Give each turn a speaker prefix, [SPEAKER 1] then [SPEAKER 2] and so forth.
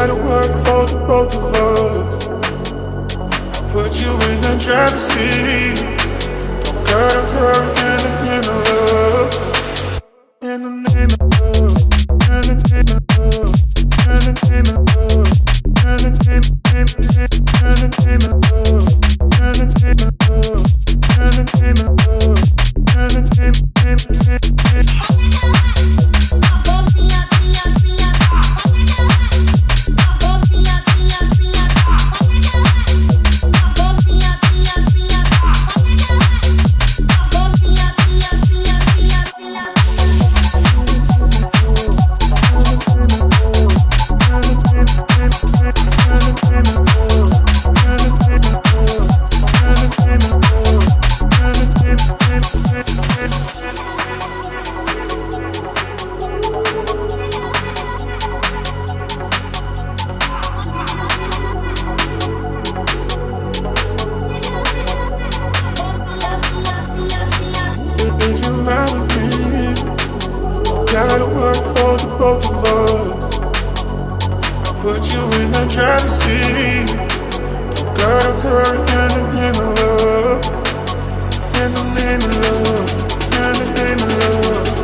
[SPEAKER 1] gotta work for the both of us. Put you in the driver's seat. Don't gotta hurry in the love. In the name of love. In the name of love. In the name of love. In the name of love. In the name of love. In the name of love. In the name gotta work for the both of us. Put you in the driver's seat. Don't gotta hurry in the name of love. In the name of love. In the name of love.